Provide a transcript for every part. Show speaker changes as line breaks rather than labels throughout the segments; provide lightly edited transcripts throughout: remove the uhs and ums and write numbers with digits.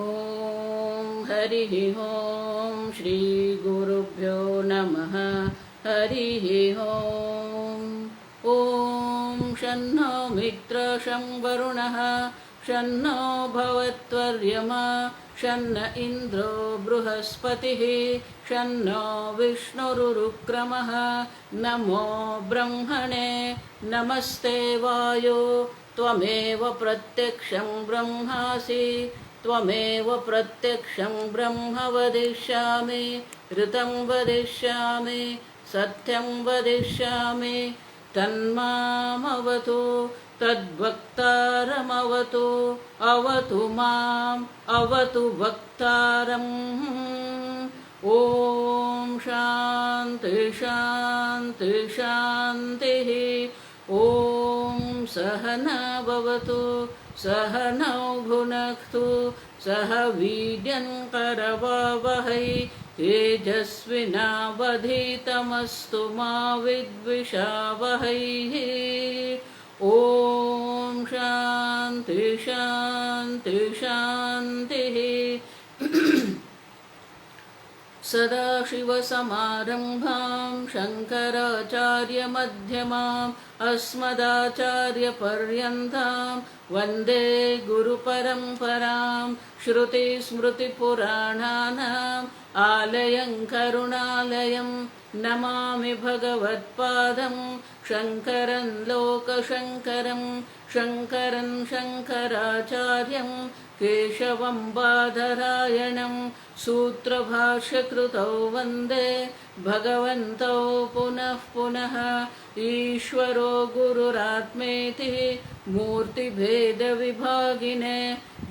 ॐ हरिः ॐ श्रीगुरुभ्यो नमः। हरिः ॐ। ॐ शन्नो मित्रः शं वरुणः शन्नो भवत्वर्यमा शन्न इन्द्रो बृहस्पतिः शन्नो विष्णुरुक्रमः। नमो ब्रह्मणे नमस्ते वायो त्वमेव प्रत्यक्षं ब्रह्मासि त्वमेव प्रत्यक्षं ब्रह्म वदिष्यामि ऋतं वदिष्यामि सत्यं वदिष्यामि तन्मामवतु तद्वक्तारमवतु अवतु माम् अवतु वक्तारम्। ॐ शान्ति शान्ति शान्तिः। ॐ सहना भवतु सहनौ भुनक्तु सह वीर्यं करवावहै तेजस्विनावधीतमस्तु मा विद्विषावहै। ॐ शान्ति शान्ति शान्तिः। सदाशिवसमारम्भां शङ्कराचार्यमध्यमाम् अस्मदाचार्यपर्यन्तां वन्दे गुरुपरम्परां। श्रुतिस्मृतिपुराणानाम् आलयं करुणालयं नमामि भगवत्पादं शङ्करं लोकशङ्करं शङ्करं शङ्कराचार्यं केशवं बादरायणं सूत्रभाष्यकृतौ वन्दे भगवन्तौ पुनः पुनः। ईश्वरो गुरुरात्मेति मूर्तिभेदविभागिने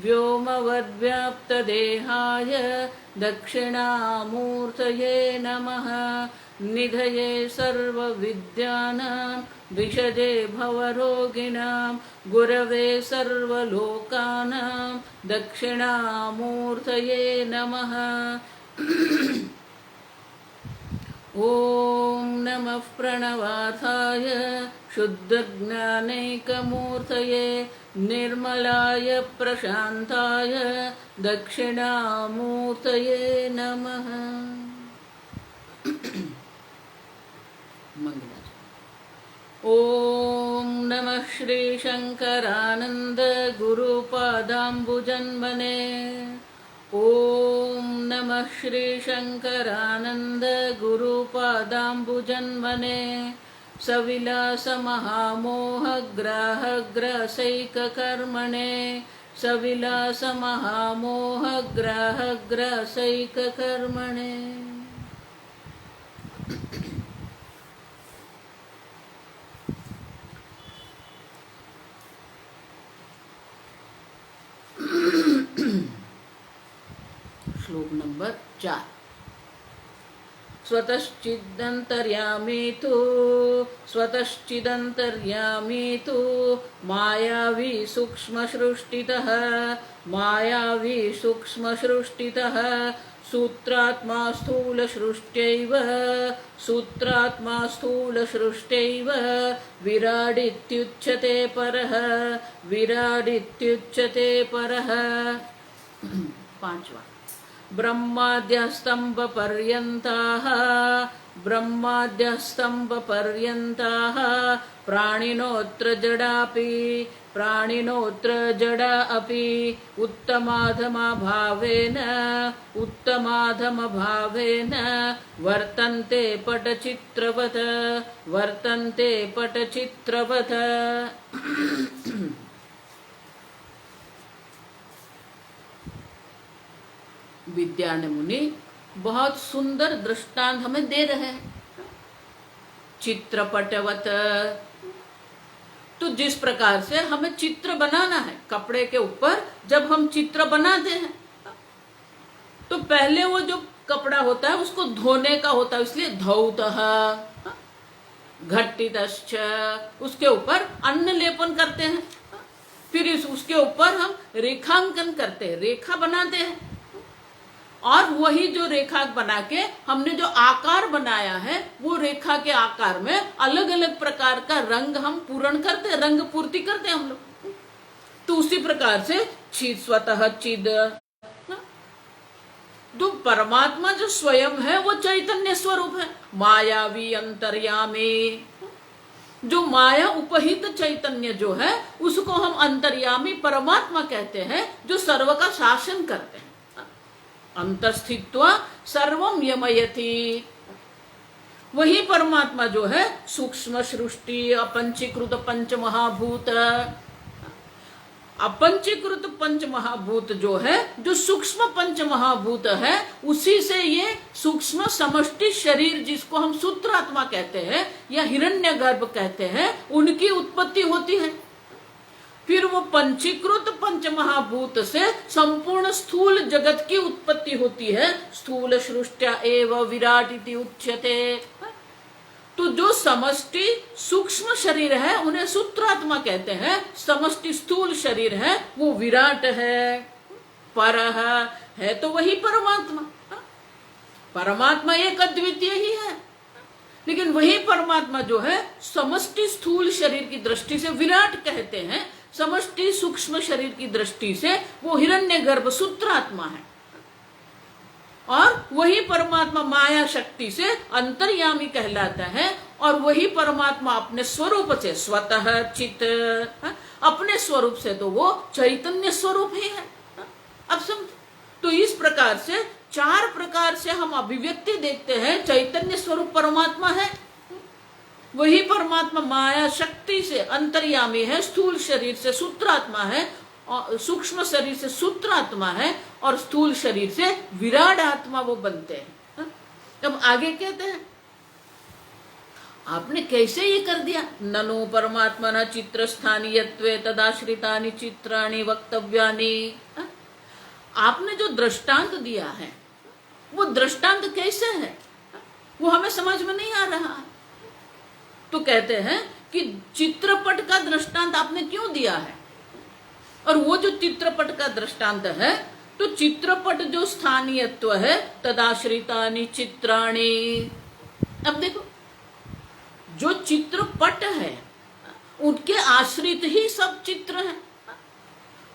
व्योमवद्व्याप्तदेहाय दक्षिणामूर्तये नमः। निधये सर्वविद्यानां विशजे भवरोगिणां गुरवे सर्वलोकानां दक्षिणामूर्तये नमः। ॐ नमः प्रणवार्थाय शुद्धज्ञानैकमूर्तये निर्मलाय प्रशान्ताय दक्षिणामूर्तये नमः। ॐ नमः श्रीशङ्करानन्द गुरुपादाम्बुजन्मने। ॐ नमः श्रीशङ्करानन्द गुरुपादाम्बुजन्मने। सविलासमहामोहग्राहग्रासैककर्मणे सविलासमहामोहग्राहग्रासैककर्मणे। श्लोक नंबर 4। स्वतश्चिदन्तर्यामी तु मायावी सूक्ष्मसृष्टितः सूत्रात्मा स्थूलसृष्ट्यैव विराडित्युच्यते परः। 5वां ब्रह्माद्यस्तंभपर्यंताः प्राणिनोऽत्र जडा अपि उत्तमाधमभावेन वर्तन्ते पटचित्रवत्। विद्यान मुनि बहुत सुंदर दृष्टांत हमें दे रहे हैं। चित्रपटवत, तो जिस प्रकार से हमें चित्र बनाना है कपड़े के ऊपर, जब हम चित्र बनाते हैं तो पहले वो जो कपड़ा होता है उसको धोने का होता है, इसलिए धौतः घट्टितश्च, उसके ऊपर अन्न लेपन करते हैं। फिर उसके ऊपर हम रेखांकन करते हैं, रेखा बनाते हैं, और वही जो रेखा बना के हमने जो आकार बनाया है वो रेखा के आकार में अलग अलग प्रकार का रंग हम पूर्ण करते, रंग पूर्ति करते हम लोग। तो उसी प्रकार से चिद स्वतः चिद परमात्मा जो स्वयं है वो चैतन्य स्वरूप है, मायावी अंतर्यामी। जो माया उपहित चैतन्य जो है उसको हम अंतर्यामी परमात्मा कहते हैं, जो सर्व का शासन करते हैं। अंतस्थित्वा सर्वम यमयति, वही परमात्मा जो है सूक्ष्म सृष्टि अपंचीकृत पंच महाभूत। अपंचीकृत पंच महाभूत जो है, जो सूक्ष्म पंच महाभूत है, उसी से ये सूक्ष्म समष्टि शरीर जिसको हम सूत्रात्मा कहते हैं या हिरण्यगर्भ कहते हैं, उनकी उत्पत्ति होती है। फिर वो पंचीकृत पंच महाभूत से संपूर्ण स्थूल जगत की उत्पत्ति होती है। स्थूल सृष्ट्या एव विराट इति उच्यते। तो जो समष्टि सूक्ष्म शरीर है उन्हें सूत्रात्मा कहते हैं, समष्टि स्थूल शरीर है वो विराट है। पर है तो वही परमात्मा। परमात्मा एक अद्वितीय ही है, लेकिन वही परमात्मा जो है समष्टि स्थूल शरीर की दृष्टि से विराट कहते हैं, समष्टि सूक्ष्म शरीर की दृष्टि से वो हिरण्यगर्भ सूत्रात्मा है। और वही परमात्मा माया शक्ति से अंतर्यामी कहलाता है। और वही परमात्मा अपने स्वरूप से स्वतः चित, अपने स्वरूप से तो वो चैतन्य स्वरूप ही है। अब समझ, तो इस प्रकार से 4 प्रकार से हम अभिव्यक्ति देखते हैं। चैतन्य स्वरूप परमात्मा है, वही परमात्मा माया शक्ति से अंतर्यामी है, स्थूल शरीर से सूत्रात्मा है, सूक्ष्म शरीर से सूत्रात्मा है, और स्थूल शरीर से विराट आत्मा वो बनते हैं। अब आगे कहते हैं, आपने कैसे ये कर दिया? ननु परमात्मा न चित्र स्थानीयत्वे तदाश्रितानि चित्राणि वक्तव्यानि। आपने जो दृष्टांत दिया है वो दृष्टांत कैसे है, वो हमें समझ में नहीं आ रहा। तो कहते हैं कि चित्रपट का दृष्टांत आपने क्यों दिया है? और वो जो चित्रपट का दृष्टांत है, तो चित्रपट जो स्थानीयत्व है तदाश्रितानि चित्राणि। अब देखो, जो चित्रपट है उनके आश्रित ही सब चित्र हैं।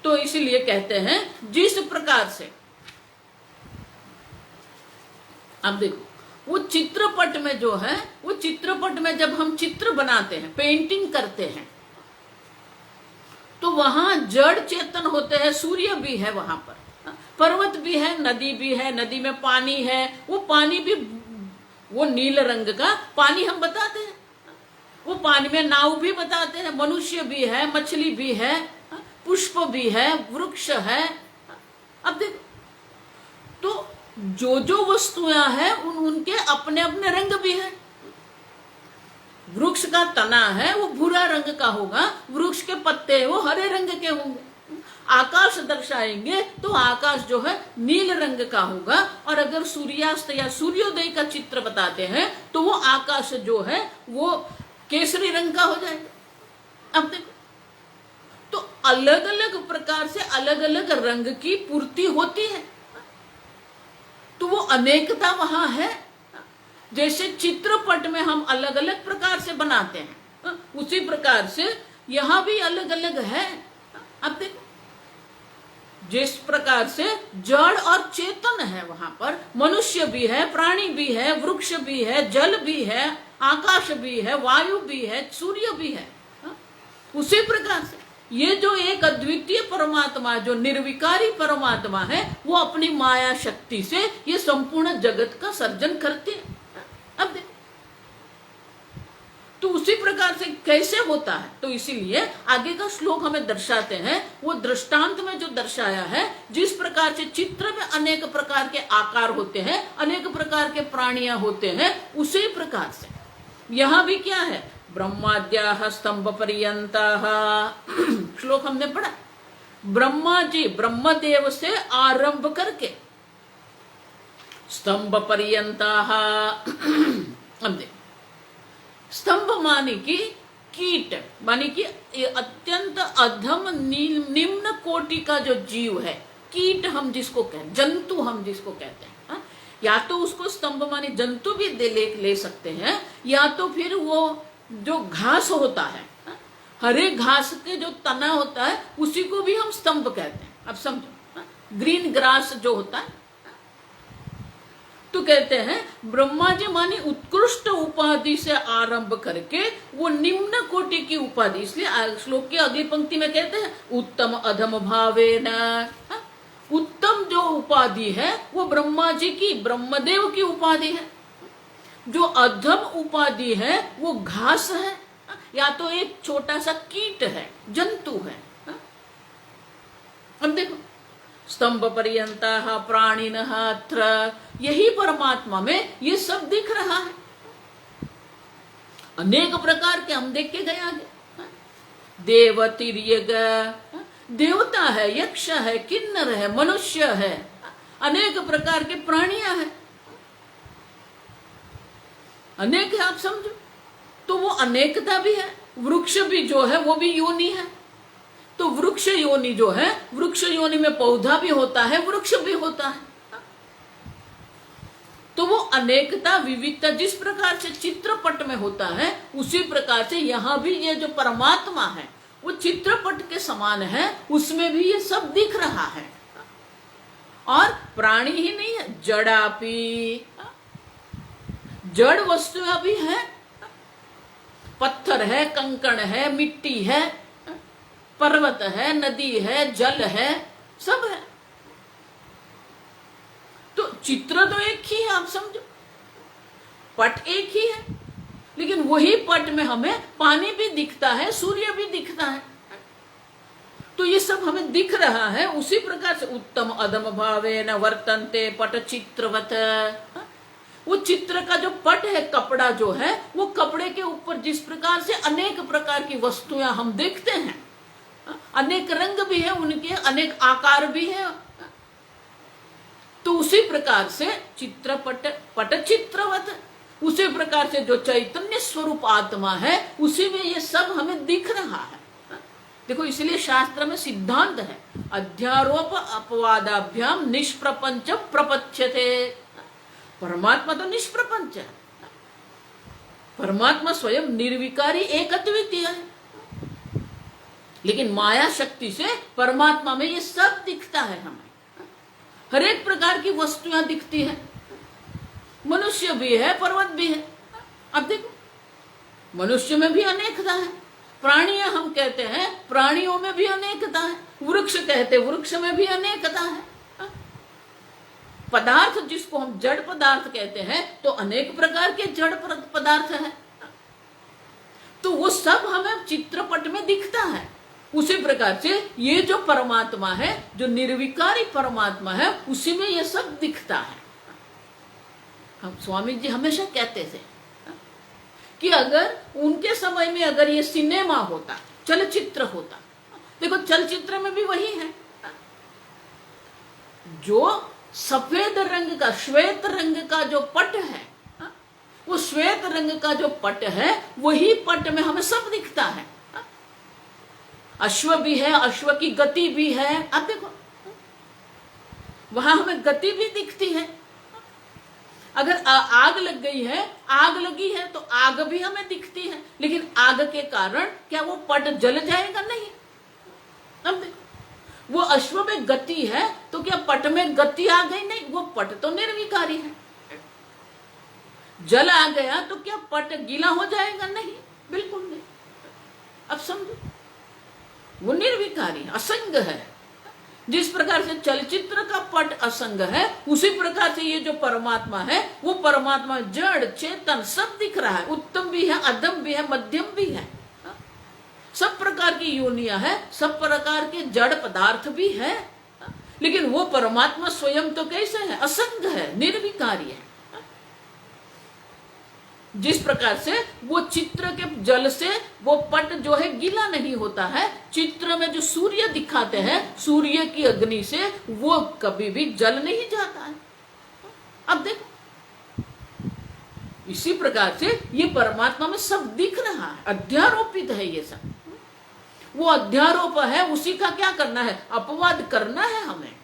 तो इसलिए कहते हैं जिस प्रकार से, अब देखो वो चित्रपट में जो है, वो चित्रपट में जब हम चित्र बनाते हैं, पेंटिंग करते हैं, तो वहां जड़ चेतन होते हैं। सूर्य भी है वहां पर, पर्वत भी है, नदी भी है, नदी में पानी है, वो पानी भी वो नील रंग का पानी हम बताते हैं, वो पानी में नाव भी बताते हैं, मनुष्य भी है, मछली भी है, पुष्प भी है, वृक्ष है। अब देखो, तो जो जो वस्तुएं हैं उनके अपने अपने रंग भी हैं। वृक्ष का तना है वो भूरा रंग का होगा, वृक्ष के पत्ते वो हरे रंग के होंगे। आकाश दर्शाएंगे तो आकाश जो है नील रंग का होगा। और अगर सूर्यास्त या सूर्योदय का चित्र बताते हैं तो वो आकाश जो है वो केसरी रंग का हो जाएगा। अब देखो, तो अलग अलग प्रकार से अलग अलग रंग की पूर्ति होती है, तो वो अनेकता वहां है। जैसे चित्रपट में हम अलग अलग प्रकार से बनाते हैं, उसी प्रकार से यहां भी अलग अलग है। अब देखो, जिस प्रकार से जड़ और चेतन है, वहां पर मनुष्य भी है, प्राणी भी है, वृक्ष भी है, जल भी है, आकाश भी है, वायु भी है, सूर्य भी है। उसी प्रकार से ये जो एक अद्वितीय परमात्मा, जो निर्विकारी परमात्मा है, वो अपनी माया शक्ति से ये संपूर्ण जगत का सर्जन करते हैं। अब देखो, तो उसी प्रकार से कैसे होता है, तो इसीलिए आगे का श्लोक हमें दर्शाते हैं। वो दृष्टांत में जो दर्शाया है, जिस प्रकार से चित्र में अनेक प्रकार के आकार होते हैं, अनेक प्रकार के प्राणियां होते हैं, उसी प्रकार से यहां भी क्या है, ब्रह्माद्याः स्तंभ पर्यंताः। श्लोक हमने पढ़ा, ब्रह्मा जी ब्रह्मदेव से आरंभ करके स्तंभ पर्यंताः। अब देखो, स्तंभ माने की कीट, माने की अत्यंत अधम निम्न कोटि का जो जीव है, कीट हम जिसको कहते हैं, जंतु हम जिसको कहते हैं। या तो उसको स्तंभ माने जंतु भी ले सकते हैं, या तो फिर वो जो घास होता है, हरे घास के जो तना होता है, उसी को भी हम स्तंभ कहते हैं। अब समझो, ग्रीन ग्रास जो होता है, तो कहते हैं ब्रह्मा जी मानी उत्कृष्ट उपाधि से आरंभ करके वो निम्न कोटि की उपाधि, इसलिए श्लोक की अगली पंक्ति में कहते हैं उत्तम अधम भावेन। उत्तम जो उपाधि है वो ब्रह्मा जी की, ब्रह्मदेव की उपाधि है। जो अधम उपाधि है वो घास है, या तो एक छोटा सा कीट है, जंतु है। अब देखो स्तंभ पर्यंता प्राणिनः अत्र, यही परमात्मा में ये सब दिख रहा है। अनेक प्रकार के हम देख के गए आगे, देव तिर्यग, देवता है, यक्ष है, किन्नर है, मनुष्य है, अनेक प्रकार के प्राणियां हैं, अनेक है, आप समझो। तो वो अनेकता भी है। वृक्ष भी जो है वो भी योनि है। तो वृक्ष योनि जो है, वृक्ष योनि में पौधा भी होता है, वृक्ष भी होता है। तो वो अनेकता विविधता जिस प्रकार से चित्रपट में होता है, उसी प्रकार से यहां भी ये जो परमात्मा है वो चित्रपट के समान है, उसमें भी ये सब दिख रहा है। और प्राणी ही नहीं है, जड़ापी, जड़ वस्तुएं भी है, पत्थर है, कंकड़ है, मिट्टी है, पर्वत है, नदी है, जल है, सब है। तो चित्र तो एक ही है, आप समझो, पट एक ही है, लेकिन वही पट में हमें पानी भी दिखता है, सूर्य भी दिखता है। तो ये सब हमें दिख रहा है। उसी प्रकार से उत्तम अधम भावेन वर्तन्ते पट चित्रवत, वो चित्र का जो पट है, कपड़ा जो है, वो कपड़े के ऊपर जिस प्रकार से अनेक प्रकार की वस्तुएं हम देखते हैं, अनेक रंग भी है उनके, अनेक आकार भी है, तो उसी प्रकार से चित्रपट पट चित्रवत, उसी प्रकार से जो चैतन्य स्वरूप आत्मा है उसी में ये सब हमें दिख रहा है। देखो इसलिए शास्त्र में सिद्धांत है, अध्यारोप अपवादाभ्याम निष्प्रपंच प्रपच्यते। परमात्मा तो निष्प्रपंच है, परमात्मा स्वयं निर्विकारी एक अद्वितीय है, लेकिन माया शक्ति से परमात्मा में ये सब दिखता है। हमें हर एक प्रकार की वस्तुएं दिखती है, मनुष्य भी है, पर्वत भी है। अब देखो मनुष्य में भी अनेकता है, प्राणियां हम कहते हैं, प्राणियों में भी अनेकता है, वृक्ष कहते वृक्ष में भी अनेकता है, पदार्थ जिसको हम जड़ पदार्थ कहते हैं तो अनेक प्रकार के जड़ पदार्थ है। तो वो सब हमें चित्रपट में दिखता है। उसी प्रकार से ये जो परमात्मा है, जो निर्विकारी परमात्मा है, उसी में ये सब दिखता है। हम स्वामी जी हमेशा कहते थे कि अगर उनके समय में अगर ये सिनेमा होता, चलचित्र होता, देखो चलचित्र में भी वही है, जो सफेद रंग का, श्वेत रंग का जो पट है, वो श्वेत रंग का जो पट है, वही पट में हमें सब दिखता है। अश्व भी है, अश्व की गति भी है, आप देखो वहां हमें गति भी दिखती है। अगर आग लग गई है, आग लगी है तो आग भी हमें दिखती है, लेकिन आग के कारण क्या वो पट जल जाएगा? नहीं। अब देखो वो अश्व में गति है तो क्या पट में गति आ गई? नहीं, वो पट तो निर्विकारी है। जल आ गया तो क्या पट गीला हो जाएगा? नहीं, बिल्कुल नहीं। अब समझो, वो निर्विकारी असंग है। जिस प्रकार से चलचित्र का पट असंग है, उसी प्रकार से ये जो परमात्मा है, वो परमात्मा जड़ चेतन सब दिख रहा है। उत्तम भी है, अधम भी है, मध्यम भी है, सब प्रकार की योनियां है, सब प्रकार के जड़ पदार्थ भी है, लेकिन वो परमात्मा स्वयं तो कैसे है? असंग है, निर्विकारी है। जिस प्रकार से वो चित्र के जल से वो पट जो है गीला नहीं होता है, चित्र में जो सूर्य दिखाते हैं, सूर्य की अग्नि से वो कभी भी जल नहीं जाता है। अब देखो इसी प्रकार से ये परमात्मा में सब दिख रहा है, अध्यारोपित है ये सब। वो अध्यारोप है, उसी का क्या करना है? अपवाद करना है हमें।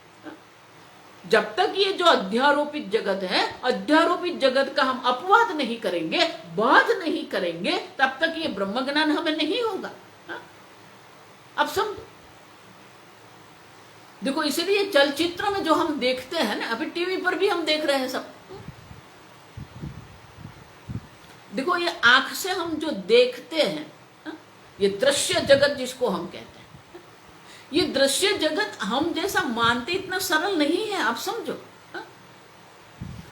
जब तक ये जो अध्यारोपित जगत है, अध्यारोपित जगत का हम अपवाद नहीं करेंगे, बाध नहीं करेंगे, तब तक ये ब्रह्म ज्ञान हमें नहीं होगा। अब समझो, देखो इसीलिए चलचित्र में जो हम देखते हैं ना, अभी टीवी पर भी हम देख रहे हैं सब, ये आंख से हम जो देखते हैं, ये दृश्य जगत जिसको हम कहते हैं, ये दृश्य जगत हम जैसा मानते इतना सरल नहीं है। आप समझो,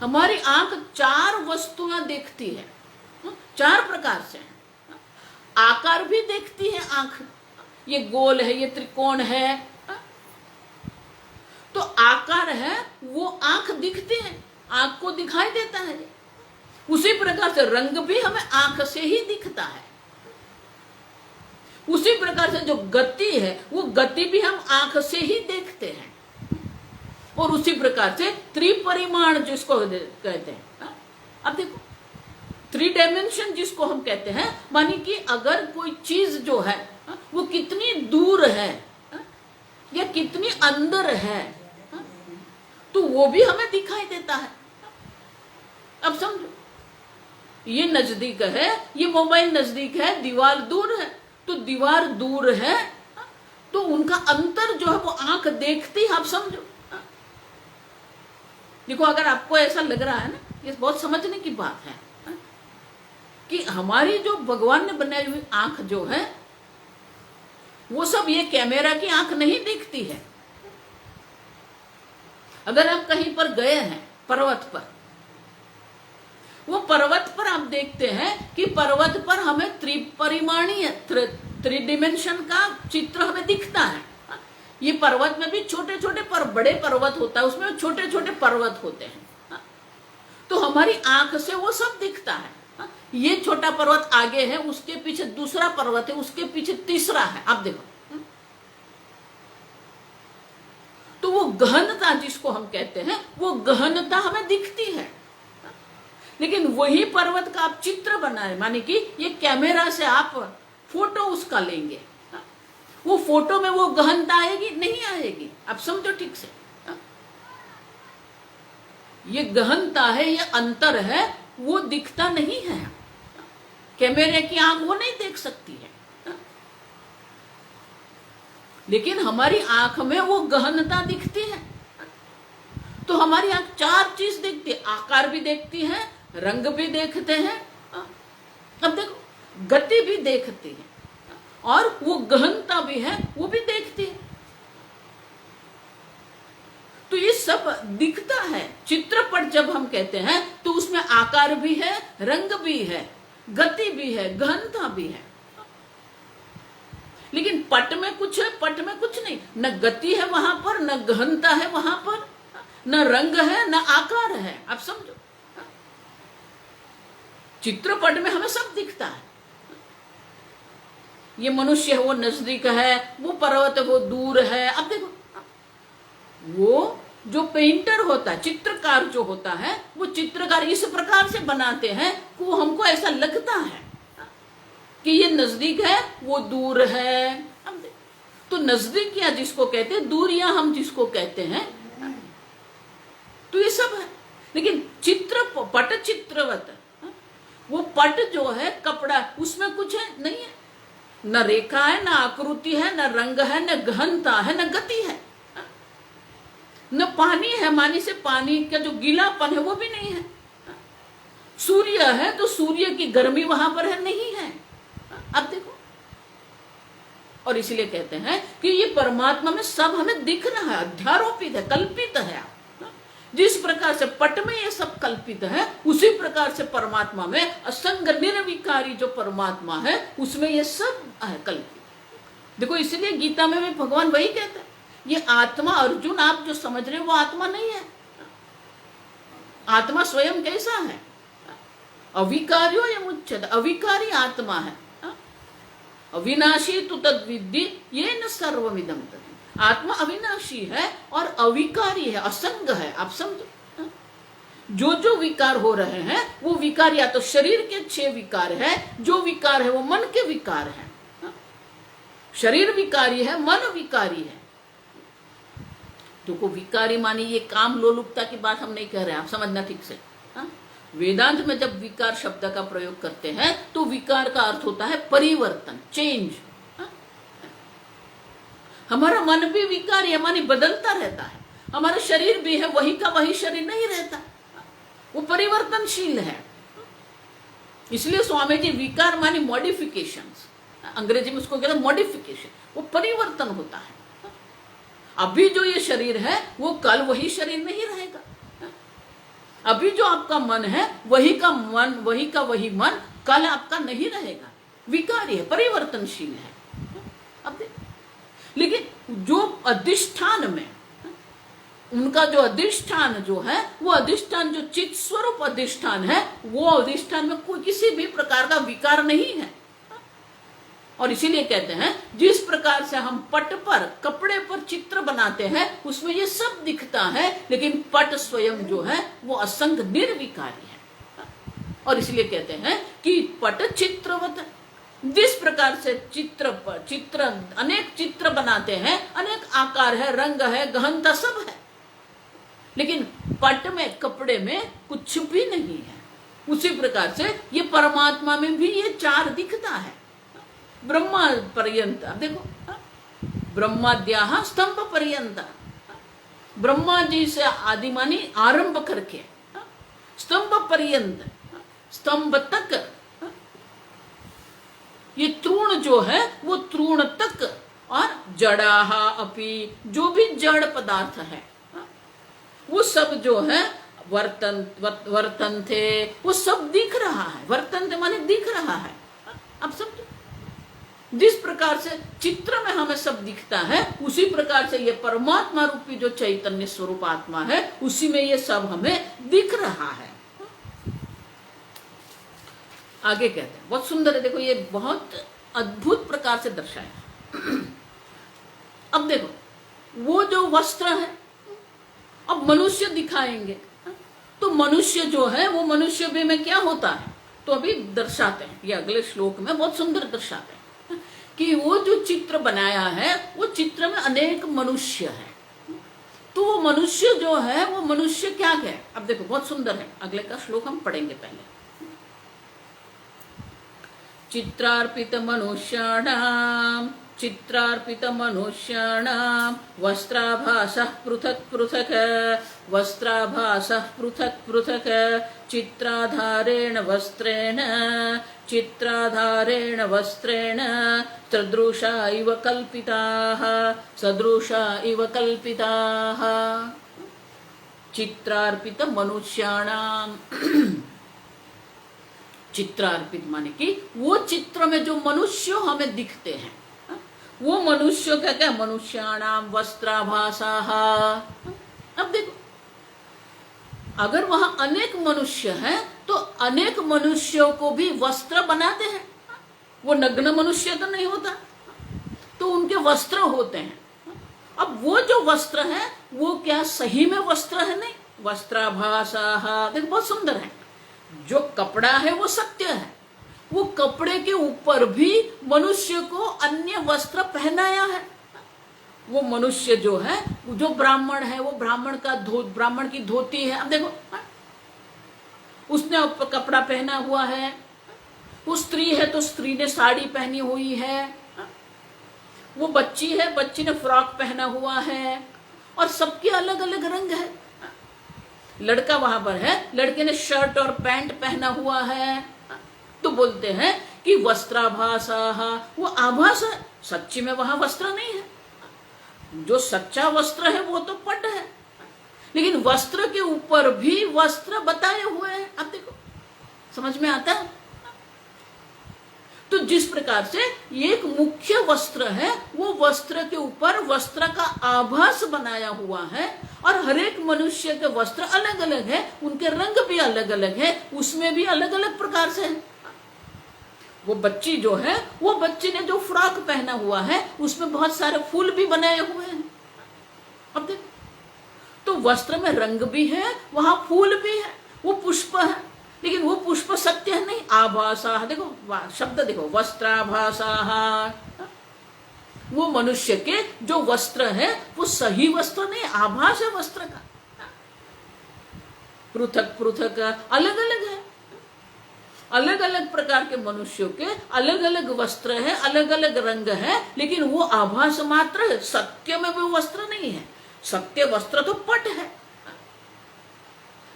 हमारी आंख 4 वस्तुएं देखती है, 4 प्रकार से। आकार भी देखती है आंख, ये गोल है, ये त्रिकोण है, तो आकार है वो आंख दिखती है, आंख को दिखाई देता है। उसी प्रकार से रंग भी हमें आंख से ही दिखता है। उसी प्रकार से जो गति है वो गति भी हम आंख से ही देखते हैं। और उसी प्रकार से त्रिपरिमाण जिसको कहते हैं, अब देखो 3 डायमेंशन जिसको हम कहते हैं, मानी कि अगर कोई चीज जो है वो कितनी दूर है या कितनी अंदर है, तो वो भी हमें दिखाई देता है। अब समझो, ये नजदीक है, ये मोबाइल नजदीक है, दीवार दूर है, तो दीवार दूर है तो उनका अंतर जो है वो आंख देखती है। आप समझो, देखो अगर आपको ऐसा लग रहा है ना, ये बहुत समझने की बात है कि हमारी जो भगवान ने बनाई हुई आंख जो है वो सब ये कैमरा की आंख नहीं देखती है। अगर आप कहीं पर गए हैं पर्वत पर, वो पर्वत पर आप देखते हैं कि पर्वत पर हमें त्रिपरिमाणीय 3 डिमेंशन का चित्र हमें दिखता है। ये पर्वत में भी छोटे छोटे पर बड़े पर्वत होता है, उसमें छोटे छोटे पर्वत होते हैं, तो हमारी आंख से वो सब दिखता है। ये छोटा पर्वत आगे है, उसके पीछे दूसरा पर्वत है, उसके पीछे तीसरा है। आप देखो, तो वो गहनता जिसको हम कहते हैं, वो गहनता हमें दिखती है। लेकिन वही पर्वत का आप चित्र बनाए, माने कि ये कैमरा से आप फोटो उसका लेंगे, वो फोटो में वो गहनता आएगी नहीं आएगी। आप समझो ठीक से, ये गहनता है, ये अंतर है, वो दिखता नहीं है। कैमरे की आंख वो नहीं देख सकती है, लेकिन हमारी आंख में वो गहनता दिखती है। तो हमारी आंख 4 चीज देखती है, आकार भी देखती है, रंग भी देखते हैं, अब देखो गति भी देखती है, और वो गहनता भी है वो भी देखती है। तो ये सब दिखता है। चित्रपट जब हम कहते हैं तो उसमें आकार भी है, रंग भी है, गति भी है, गहनता भी है। लेकिन पट में कुछ है, पट में कुछ नहीं, न गति है वहां पर, न गहनता है वहां पर, न रंग है, न आकार है। आप समझो, चित्रपट में हमें सब दिखता है। ये मनुष्य है वो नजदीक है, वो पर्वत है वो दूर है। अब देखो, वो जो पेंटर होता है, चित्रकार जो होता है, वो चित्रकार इस प्रकार से बनाते हैं कि हमको ऐसा लगता है कि ये नजदीक है वो दूर है। अब तो नजदीकियां जिसको कहते हैं, दूरियां हम जिसको कहते हैं, तो ये सब है। लेकिन पट चित्रवत, वो पट जो है कपड़ा, उसमें कुछ है नहीं है, न रेखा है, न आकृति है, न रंग है, न गहनता है, न गति है, न पानी है, मानी से पानी का जो गीलापन है वो भी नहीं है। सूर्य है तो सूर्य की गर्मी वहां पर है नहीं है। अब देखो, और इसलिए कहते हैं कि ये परमात्मा में सब हमें दिख रहा है, अध्यारोपित है, कल्पित है। जिस प्रकार से पट में ये सब कल्पित है, उसी प्रकार से परमात्मा में असंग निर्विकारी जो परमात्मा है उसमें ये सब है कल्पित। देखो, इसलिए गीता में भी भगवान वही कहते हैं, ये आत्मा, अर्जुन आप जो समझ रहे हो वो आत्मा नहीं है। आत्मा स्वयं कैसा है? अविकार्यो ये मुच्यते, अविकारी आत्मा है। अविनाशी तु तद्विद्धि येन सर्वमिदं तत्। आत्मा अविनाशी है और अविकारी है, असंग है। आप समझो, जो जो विकार हो रहे हैं वो विकार या तो शरीर के 6 विकार है, जो विकार है वो मन के विकार है। शरीर विकारी है, मन विकारी है। तो विकारी मानी ये काम लोलुपता की बात हम नहीं कह रहे हैं, आप समझना ठीक से। वेदांत में जब विकार शब्द का प्रयोग करते हैं तो विकार का अर्थ होता है परिवर्तन, चेंज। हमारा मन भी विकारी है, मानी बदलता रहता है। हमारा शरीर भी है, वही का वही शरीर नहीं रहता, वो परिवर्तनशील है। इसलिए स्वामी जी विकार मानी मॉडिफिकेशन, अंग्रेजी में उसको कहते हैं मॉडिफिकेशन, वो परिवर्तन होता है। अभी जो ये शरीर है वो कल वही शरीर नहीं रहेगा। अभी जो आपका मन है वही का वही मन कल आपका नहीं रहेगा, विकारी है, परिवर्तनशील है। अब लेकिन जो अधिष्ठान में उनका जो अधिष्ठान जो है, वो अधिष्ठान जो चित स्वरूप अधिष्ठान है, वो अधिष्ठान में कोई किसी भी प्रकार का विकार नहीं है। और इसीलिए कहते हैं जिस प्रकार से हम पट पर, कपड़े पर चित्र बनाते हैं उसमें ये सब दिखता है, लेकिन पट स्वयं जो है वो असंग निर्विकारी है। और इसलिए कहते हैं कि पट चित्रवत, जिस प्रकार से चित्र अनेक चित्र बनाते हैं, अनेक आकार है, रंग है, गहनता सब है, लेकिन पट में, कपड़े में कुछ भी नहीं है। उसी प्रकार से ये परमात्मा में भी ये चार दिखता है। ब्रह्मा पर्यंत देखो, ब्रह्माद्याः स्तंभ पर्यंत, ब्रह्मा जी से आदि मानी आरंभ करके स्तंभ पर्यंत, स्तंभ तक, ये तृण जो है वो तृण तक, और जड़ाः अपि, जो भी जड़ पदार्थ है वो सब जो है वर्तन थे, वो सब दिख रहा है। वर्तन थे माने दिख रहा है। अब सब जिस प्रकार से चित्र में हमें सब दिखता है, उसी प्रकार से ये परमात्मा रूपी जो चैतन्य स्वरूप आत्मा है, उसी में ये सब हमें दिख रहा है। आगे कहते हैं, बहुत सुंदर है, देखो ये बहुत अद्भुत प्रकार से दर्शाया। अब देखो वो जो वस्त्र है, अब मनुष्य दिखाएंगे तो मनुष्य जो है वो मनुष्य भी में क्या होता है, तो अभी दर्शाते हैं, ये अगले श्लोक में बहुत सुंदर दर्शाते हैं कि वो जो चित्र बनाया है वो चित्र में अनेक मनुष्य है। तो वो मनुष्य जो है वो मनुष्य क्या है, अब देखो बहुत सुंदर है, अगले का श्लोक हम पढ़ेंगे पहले। चित्रार्पित मनुष्याणाम, चित्रार्पित मनुष्याणाम वस्त्राभासः पृथक् पृथक्, वस्त्राभासः पृथक् पृथक्, चित्राधारेण वस्त्रेण, चित्राधारेण वस्त्रेण सदृशा इव कल्पिताः, सदृशा इव कल्पिताः। चित्रार्पित मनुष्याणाम, चित्रार्पित माने कि वो चित्र में जो मनुष्य हमें दिखते हैं, वो मनुष्य का क्या, मनुष्याणाम वस्त्राभासाः। अब देखो अगर वहां अनेक मनुष्य है तो अनेक मनुष्यों को भी वस्त्र बनाते हैं, वो नग्न मनुष्य तो नहीं होता, तो उनके वस्त्र होते हैं। अब वो जो वस्त्र है वो क्या सही में वस्त्र है, नहीं, वस्त्राभासाः। देखो बहुत सुंदर है, जो कपड़ा है वो सत्य है, वो कपड़े के ऊपर भी मनुष्य को अन्य वस्त्र पहनाया है। वो मनुष्य जो है, जो ब्राह्मण है, वो ब्राह्मण की धोती है, अब देखो उसने कपड़ा पहना हुआ है। वो स्त्री है तो स्त्री ने साड़ी पहनी हुई है। वो बच्ची है, बच्ची ने फ्रॉक पहना हुआ है, और सबके अलग अलग रंग है। लड़का वहां पर है, लड़के ने शर्ट और पैंट पहना हुआ है, तो बोलते हैं कि वस्त्राभासाः, वो आभास है, सच्ची में वहां वस्त्र नहीं है। जो सच्चा वस्त्र है वो तो पट है, लेकिन वस्त्र के ऊपर भी वस्त्र बताए हुए हैं। अब देखो समझ में आता है। तो जिस प्रकार से एक मुख्य वस्त्र है, वो वस्त्र के ऊपर वस्त्र का आभास बनाया हुआ है, और हर एक मनुष्य के वस्त्र अलग अलग है, उनके रंग भी अलग अलग है, उसमें भी अलग अलग प्रकार से है। वो बच्ची जो है, वो बच्ची ने जो फ्रॉक पहना हुआ है उसमें बहुत सारे फूल भी बनाए हुए हैं। अब देखो तो वस्त्र में रंग भी है, वहां फूल भी है, वो पुष्प है, लेकिन वो पुष्प सत्य है नहीं, आभासाः। देखो शब्द देखो, वस्त्राभासाः। वो मनुष्य के जो वस्त्र है वो सही वस्त्र नहीं, आभास है वस्त्र का। पृथक पृथक अलग अलग है, अलग अलग प्रकार के मनुष्यों के अलग अलग वस्त्र है, अलग अलग रंग है, लेकिन वो आभास मात्र है, सत्य में वो वस्त्र नहीं है। सत्य वस्त्र तो पट है,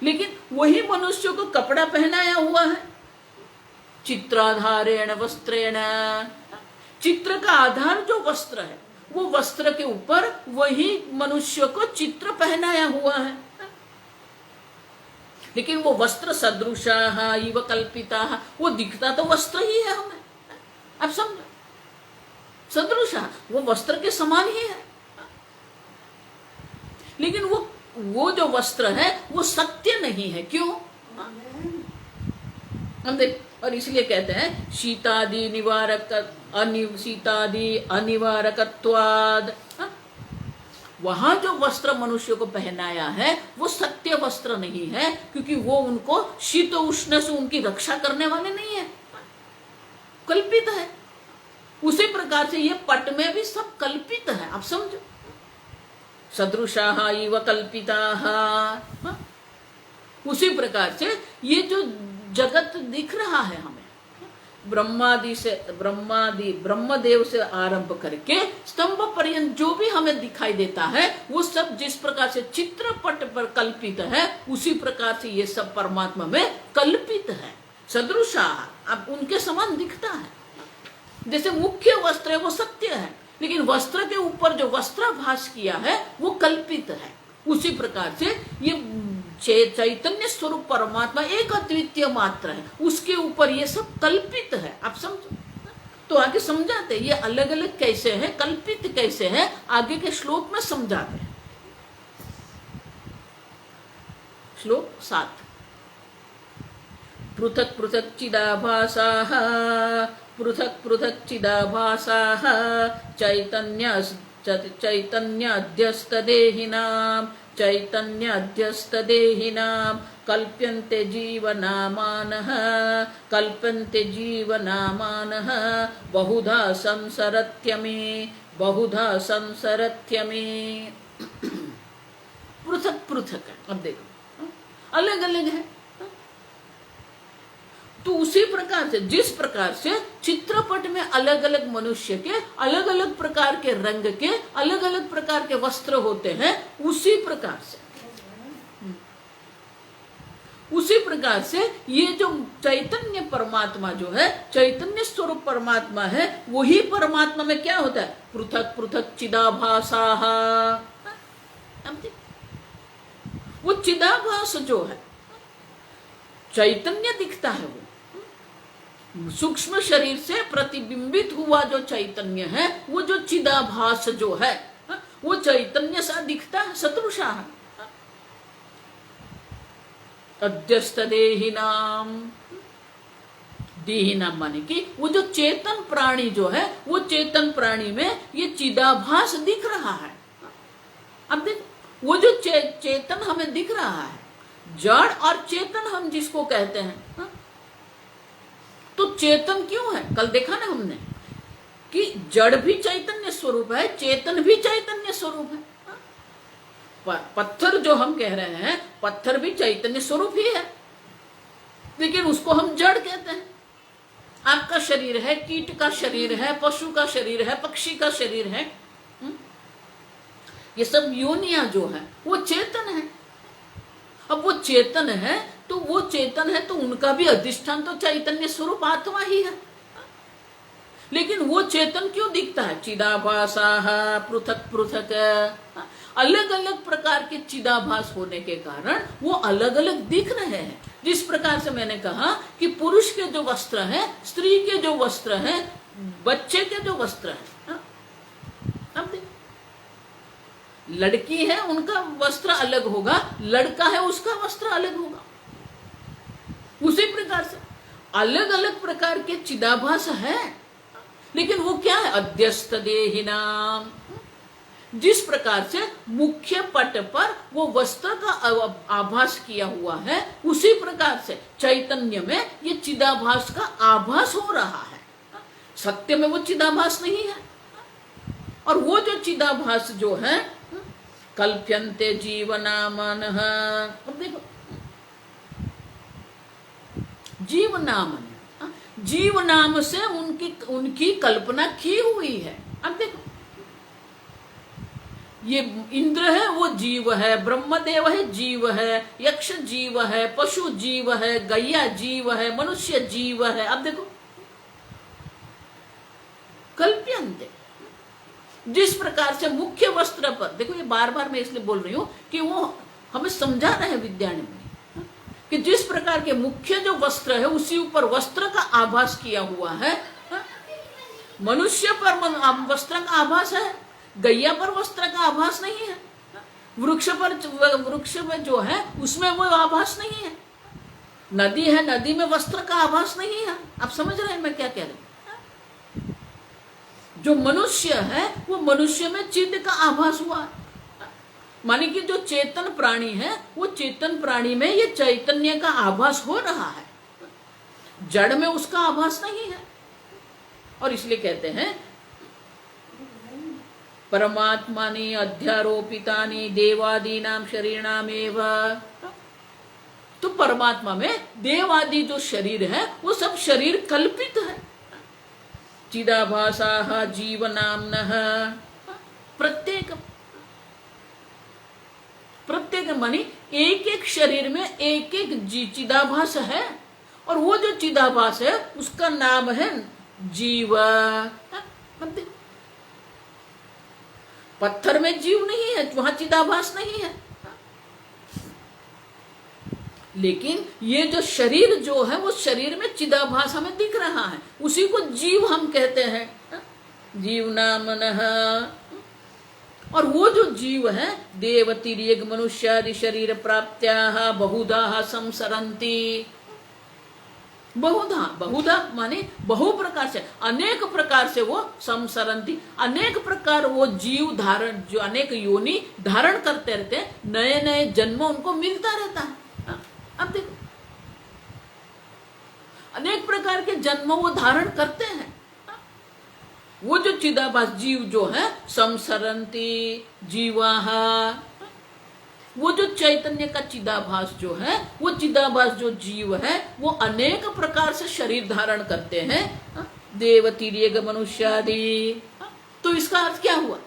लेकिन वही मनुष्य को कपड़ा पहनाया हुआ है। चित्राधारेण वस्त्रेण, चित्र का आधार जो वस्त्र है, वो वस्त्र के ऊपर वही मनुष्य को चित्र पहनाया हुआ है। लेकिन वो वस्त्र सदृशा इव कल्पिता, वो दिखता तो वस्त्र ही है हमें। अब समझो, सदृशा वो वस्त्र के समान ही है, लेकिन वो जो वस्त्र है वो सत्य नहीं है। क्यों? हम देख, और इसलिए कहते हैं शीतादि निवारक शीतादि अनिवारकत्वाद। वहां जो वस्त्र मनुष्य को पहनाया है वो सत्य वस्त्र नहीं है, क्योंकि वो उनको शीत उष्ण से उनकी रक्षा करने वाले नहीं है, कल्पित है। उसी प्रकार से ये पट में भी सब कल्पित है। आप समझो, सदृशाः इव कल्पिताः। उसी प्रकार से ये जो जगत दिख रहा है हमें, ब्रह्मदेव से आरंभ करके स्तंभ पर्यंत जो भी हमें दिखाई देता है, वो सब जिस प्रकार से चित्रपट पर कल्पित है, उसी प्रकार से ये सब परमात्मा में कल्पित है। सदृशाः, अब उनके समान दिखता है। जैसे मुख्य वस्त्र है वो सत्य है, लेकिन वस्त्र के ऊपर जो वस्त्राभास किया है वो कल्पित है। उसी प्रकार से ये चैतन्य स्वरूप परमात्मा एक अद्वितीय मात्र है, उसके ऊपर ये सब कल्पित है। आप समझो, तो आगे समझाते ये अलग अलग कैसे है, कल्पित कैसे है, आगे के श्लोक में समझाते हैं। श्लोक 7, पृथक पृथक चिदाभासाः पृथक पृथक चिदाभासाः चैतन्याद्यस्तदेहिनां कल्प्यन्ते जीवनामानः बहुधा संसरत्यमे। पृथक पृथक है। अब देखो, अलग अलग है। तो उसी प्रकार से जिस प्रकार से चित्रपट में अलग अलग मनुष्य के अलग अलग प्रकार के रंग के अलग अलग प्रकार के वस्त्र होते हैं, उसी प्रकार से ये जो चैतन्य परमात्मा जो है, चैतन्य स्वरूप परमात्मा है, वही परमात्मा में क्या होता है? पृथक पृथक चिदाभासाः। वो चिदाभास जो है, चैतन्य दिखता है, वो सूक्ष्म शरीर से प्रतिबिंबित हुआ जो चैतन्य है, वो जो चिदाभास जो है, वो चैतन्य सा दिखता है, सदृशा है। अध्यस्तदेहिनाम, देहिनाम माने कि वो जो चेतन प्राणी जो है, वो चेतन प्राणी में ये चिदाभास दिख रहा है। अब देख, वो जो चेतन हमें दिख रहा है, जड़ और चेतन हम जिसको कहते हैं, तो चेतन क्यों है? कल देखा ना हमने कि जड़ भी चैतन्य स्वरूप है, चेतन भी चैतन्य स्वरूप है। पत्थर जो हम कह रहे हैं, पत्थर भी चैतन्य स्वरूप ही है, लेकिन उसको हम जड़ कहते हैं। आपका शरीर है, कीट का शरीर है, पशु का शरीर है, पक्षी का शरीर है, ये सब योनियां जो है वो चेतन है। अब वो चेतन है, तो वो चेतन है तो उनका भी अधिष्ठान तो चैतन्य स्वरूप आत्मा ही है, लेकिन वो चेतन क्यों दिखता है? चिदाभासाः पृथक पृथक, अलग अलग प्रकार के चिदाभास होने के कारण वो अलग अलग दिख रहे हैं। जिस प्रकार से मैंने कहा कि पुरुष के जो वस्त्र है, स्त्री के जो वस्त्र है, बच्चे के जो वस्त्र है, अब देखो, लड़की है उनका वस्त्र अलग होगा, लड़का है उसका वस्त्र अलग होगा। उसी प्रकार से अलग अलग प्रकार के चिदाभास है, लेकिन वो क्या है? अध्यस्त देहिनाम। जिस प्रकार से मुख्य पट पर वो वस्त्र का आभास किया हुआ है, उसी प्रकार से चैतन्य में ये चिदाभास का आभास हो रहा है। सत्य में वो चिदाभास नहीं है। और वो जो चिदाभास जो है, कल्प्यन्ते जीवनामनः, अब देखो, जीवनाम, जीव नाम से उनकी कल्पना की हुई है। अब देखो, ये इंद्र है वो जीव है, ब्रह्मदेव है जीव है, यक्ष जीव है, पशु जीव है, गैया जीव है, मनुष्य जीव है। अब देखो कल्प्यन्ते, जिस प्रकार से मुख्य वस्त्र पर, देखो ये बार बार मैं इसलिए बोल रही हूं कि वो हमें समझा रहे हैं विद्यारण्य कि जिस प्रकार के मुख्य जो वस्त्र है उसी ऊपर वस्त्र का आभास किया हुआ है। मनुष्य पर वस्त्र का आभास है, गैया पर वस्त्र का आभास नहीं है, वृक्ष में जो है उसमें वो आभास नहीं है, नदी है, नदी में वस्त्र का आभास नहीं है। आप समझ रहे हैं मैं क्या कह रही हूं? जो मनुष्य है वो मनुष्य में चित्त का आभास हुआ, माने कि जो चेतन प्राणी है वो चेतन प्राणी में ये चैतन्य का आभास हो रहा है, जड़ में उसका आभास नहीं है। और इसलिए कहते हैं परमात्मानि अध्यारोपितानि देवादीनाम शरीरामेव। तो परमात्मा में देवादि जो शरीर है वो सब शरीर कल्पित है। चिदाभासा जीवनाम्नः, प्रत्येक मानी एक एक शरीर में एक एक चिदाभास है, और वो जो चिदाभास है उसका नाम है जीव। पत्थर में जीव नहीं है, वहां चिदाभास नहीं है, लेकिन ये जो शरीर जो है वो शरीर में चिदाभास हमें दिख रहा है, उसी को जीव हम कहते हैं, जीवनामनः। और वो जो जीव है देवतिर्यग मनुष्यादि शरीर प्राप्त्याः बहुधा संसरन्ति। बहुधा माने बहु प्रकार से, अनेक प्रकार से वो संसरन्ति, अनेक प्रकार वो जीव धारण, जो अनेक योनि धारण करते रहते हैं, नए नए जन्म उनको मिलता रहता है। अब देखो अनेक प्रकार के जन्म वो धारण करते हैं। वो जो चिदाभास जीव जो है संसरन्ति जीवाः, वो जो चैतन्य का चिदाभास जो है, वो चिदाभास जो जीव है वो अनेक प्रकार से शरीर धारण करते हैं, देवतिर्यग मनुष्यादि। तो इसका अर्थ क्या हुआ?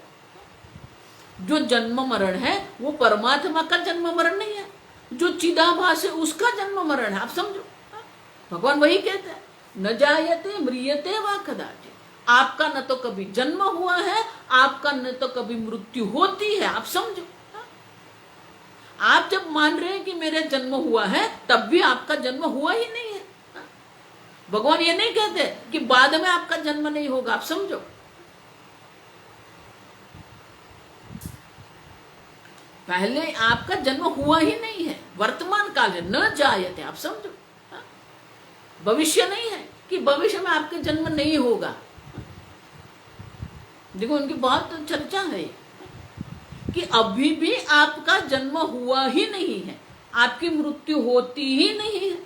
जो जन्म मरण है वो परमात्मा का जन्म मरण नहीं है, जो चिदाभास है उसका जन्म मरण है। आप समझो, भगवान वही कहते हैं न जायते म्रियते वा कदाचित्। आपका न तो कभी जन्म हुआ है, आपका न तो कभी मृत्यु होती है। आप समझो, आप जब मान रहे हैं कि मेरे जन्म हुआ है, तब भी आपका जन्म हुआ ही नहीं है। भगवान ये नहीं कहते कि बाद में आपका जन्म नहीं होगा। आप समझो, पहले आपका जन्म हुआ ही नहीं है, वर्तमान काल है, न जायते। आप समझो, भविष्य नहीं है कि भविष्य में आपके जन्म नहीं होगा। देखो उनकी बहुत चर्चा है कि अभी भी आपका जन्म हुआ ही नहीं है, आपकी मृत्यु होती ही नहीं है।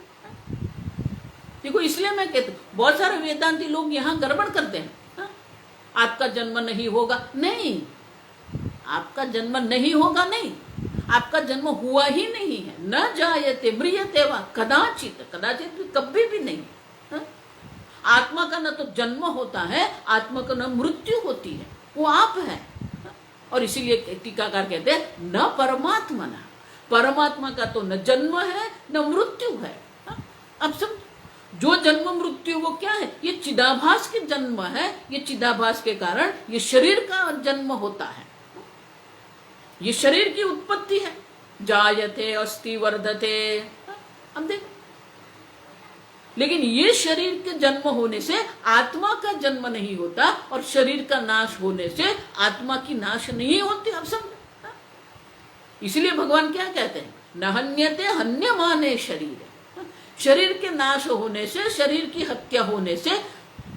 देखो इसलिए मैं कहती हूँ बहुत सारे वेदांती लोग यहाँ गड़बड़ करते हैं, आपका जन्म नहीं होगा। नहीं, आपका जन्म नहीं होगा नहीं, आपका जन्म हुआ ही नहीं है। न जायते म्रियते वा कदाचित्, कदाचित् कभी भी नहीं। आत्मा का न तो जन्म होता है, आत्मा का न मृत्यु होती है, वो आप है। और इसीलिए टीकाकार कहते हैं न परमात्मा, न परमात्मा का तो न जन्म है न मृत्यु है। अब सब जो जन्म मृत्यु वो क्या है? ये चिदाभास के जन्म है, ये चिदाभास के कारण ये शरीर का जन्म होता है, ये शरीर की उत्पत्ति है। जायते अस्ति वर्धते। अब देखो, लेकिन ये शरीर के जन्म होने से आत्मा का जन्म नहीं होता, और शरीर का नाश होने से आत्मा की नाश नहीं होती। अब समझो, इसलिए भगवान क्या कहते हैं? न हन्यते हन्यमाने शरीर। शरीर के नाश होने से, शरीर की हत्या होने से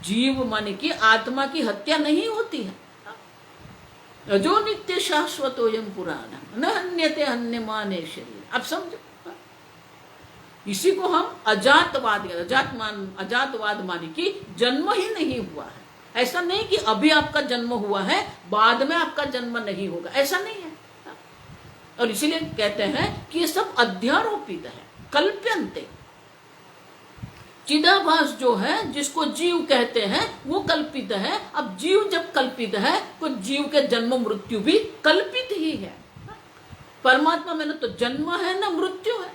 जीव माने की आत्मा की हत्या नहीं होती है। अजो नित्य शाश्वतोयम पुराण न हन्यते हन्यमाने शरीर। अब समझो, इसी को हम अजातवाद, अजातवाद माने कि जन्म ही नहीं हुआ है। ऐसा नहीं कि अभी आपका जन्म हुआ है, बाद में आपका जन्म नहीं होगा, ऐसा नहीं है। और इसीलिए कहते हैं कि ये सब अध्यारोपित है, कल्प्यन्ते। चिदाभास जो है जिसको जीव कहते हैं वो कल्पित है। अब जीव जब कल्पित है तो जीव के जन्म मृत्यु भी कल्पित ही है। परमात्मा में न तो जन्म है न मृत्यु है।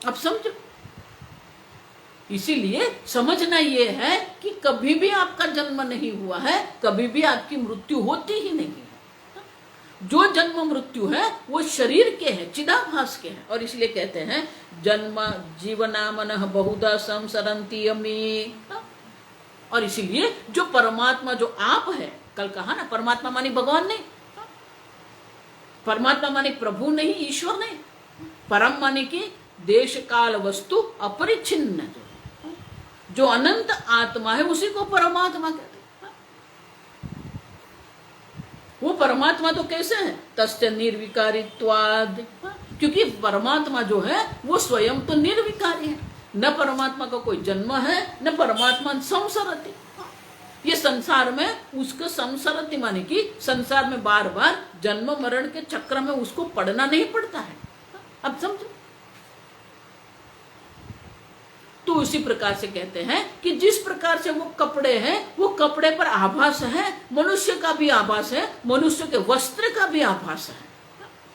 अब समझो, इसीलिए समझना ये है कि कभी भी आपका जन्म नहीं हुआ है, कभी भी आपकी मृत्यु होती ही नहीं है। जो जन्म मृत्यु है वो शरीर के है, चिदाभास के है। और इसलिए कहते हैं जन्म जीवनामनः बहुधा संसरन्ति अमी। और इसीलिए जो परमात्मा जो आप है, कल कहा ना, परमात्मा मानी भगवान नहीं, परमात्मा मानी प्रभु नहीं, ईश्वर नहीं, परम मानी कि देश काल वस्तु अपरिच्छिन्न, जो अनंत आत्मा है उसी को परमात्मा कहते हैं। वो परमात्मा तो कैसे है? तस्य निर्विकारित्वाद, क्योंकि परमात्मा जो है वो स्वयं तो निर्विकारी है। न परमात्मा का कोई जन्म है, न परमात्मा संसरति। ये संसार में उसको संसरति माने कि संसार में बार बार जन्म मरण के चक्र में उसको पड़ना नहीं पड़ता है। अब समझो, तो उसी प्रकार से कहते हैं कि जिस प्रकार से वो कपड़े हैं, वो कपड़े पर आभास है, मनुष्य का भी आभास है, मनुष्य के वस्त्र का भी आभास है।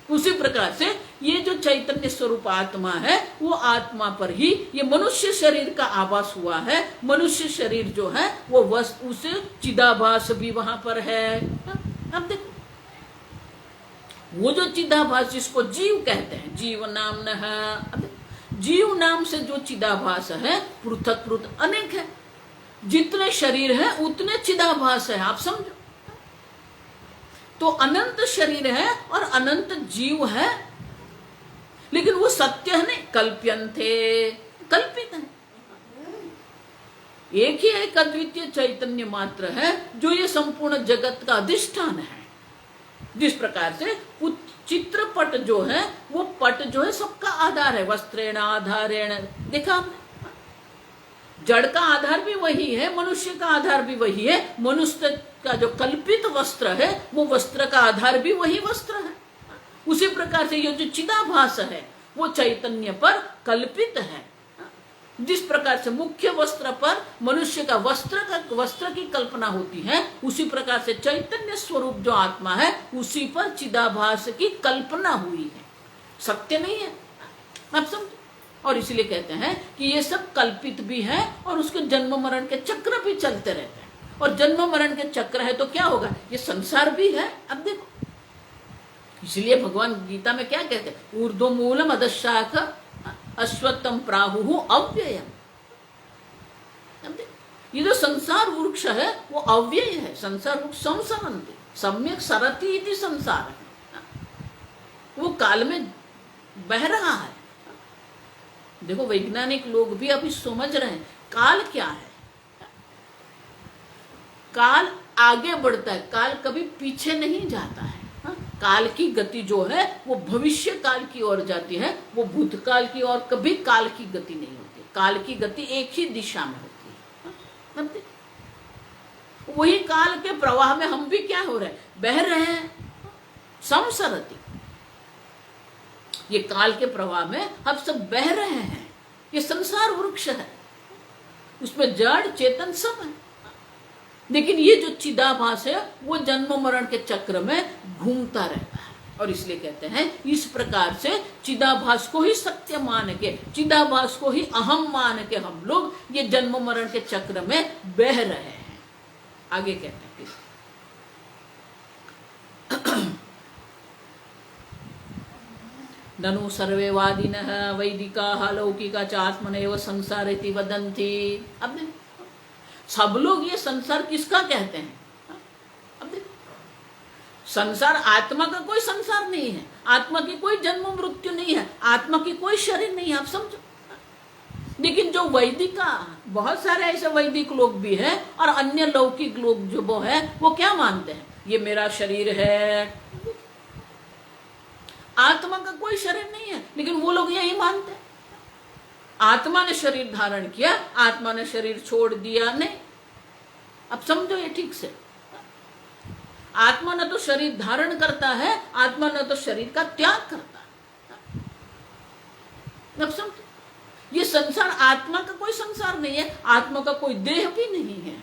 उसी प्रकार से ये जो चैतन्य स्वरूप आत्मा है, वो आत्मा पर ही ये मनुष्य शरीर का आभास हुआ है। मनुष्य शरीर जो है वो उसे चिदाभास भी वहां पर है। अब देखो, वो जो चिदाभास जिसको जीव कहते हैं, जीव नाम न, जीव नाम से जो चिदाभास है पृथक पृथक अनेक है। जितने शरीर है उतने चिदाभास है। आप समझो, तो अनंत शरीर है और अनंत जीव है, लेकिन वो सत्य है नहीं, कल्प्यन्ते, कल्पित है। एक ही एक अद्वितीय चैतन्य मात्र है जो ये संपूर्ण जगत का अधिष्ठान है। जिस प्रकार से चित्रपट जो है वो पट जो है सबका आधार है, वस्त्रेण आधारेण, देखा आपने, जड़ का आधार भी वही है, मनुष्य का आधार भी वही है। मनुष्य का जो कल्पित वस्त्र है वो वस्त्र का आधार भी वही वस्त्र है। उसी प्रकार से ये जो चिदाभास है वो चैतन्य पर कल्पित है। जिस प्रकार से मुख्य वस्त्र पर मनुष्य का वस्त्र की कल्पना होती है, उसी प्रकार से चैतन्य स्वरूप जो आत्मा है उसी पर चिदाभास की कल्पना हुई है, सत्य नहीं है। आप समझो, और इसलिए कहते हैं कि ये सब कल्पित भी है और उसके जन्म मरण के चक्र भी चलते रहते हैं। और जन्म मरण के चक्र है तो क्या होगा, ये संसार भी है। अब देखो, इसलिए भगवान गीता में क्या कहते हैं, ऊर्ध्व मूलम अधशाख अश्वत्थम प्राहु अव्ययम। ये जो संसार वृक्ष है वो अव्यय है। संसार वृक्ष संसरन्ति सम्यक सरति इति संसार है, वो काल में बह रहा है। देखो, वैज्ञानिक लोग भी अभी समझ रहे हैं काल क्या है। काल आगे बढ़ता है, काल कभी पीछे नहीं जाता है। काल की गति जो है वो भविष्य काल की ओर जाती है, वो भूतकाल की ओर कभी काल की गति नहीं होती। काल की गति एक ही दिशा में होती है। वही काल के प्रवाह में हम भी क्या हो रहे हैं, बह रहे हैं, संसरति। ये काल के प्रवाह में हम सब बह रहे हैं। ये संसार वृक्ष है, उसमें जड़ चेतन सब है। लेकिन ये जो चिदाभास है वो जन्म मरण के चक्र में घूमता रहता है। और इसलिए कहते हैं इस प्रकार से चिदाभास को ही सत्य मान के, चिदाभास को ही अहम मान के हम लोग ये जन्म मरण के चक्र में बह रहे हैं। आगे कहते हैं ननु सर्वे वादिनः वैदिकाः लौकिका च आत्मनैव संसारेति वदन्ति। अब सब लोग ये संसार किसका कहते हैं? अब देखो, संसार आत्मा का कोई संसार नहीं है, आत्मा की कोई जन्म मृत्यु नहीं है, आत्मा की कोई शरीर नहीं है। आप समझो, लेकिन जो वैदिका, बहुत सारे ऐसे वैदिक लोग भी हैं और अन्य लौकिक लोग जो वो है वो क्या मानते हैं, ये मेरा शरीर है। आत्मा का कोई शरीर नहीं है, लेकिन वो लोग यही मानते हैं आत्मा ने शरीर धारण किया, आत्मा ने शरीर छोड़ दिया। नहीं, अब समझो ये ठीक से, आत्मा न तो शरीर धारण करता है, आत्मा न तो शरीर का त्याग करता है। अब समझो, ये संसार आत्मा का कोई संसार नहीं है, आत्मा का कोई देह भी नहीं है।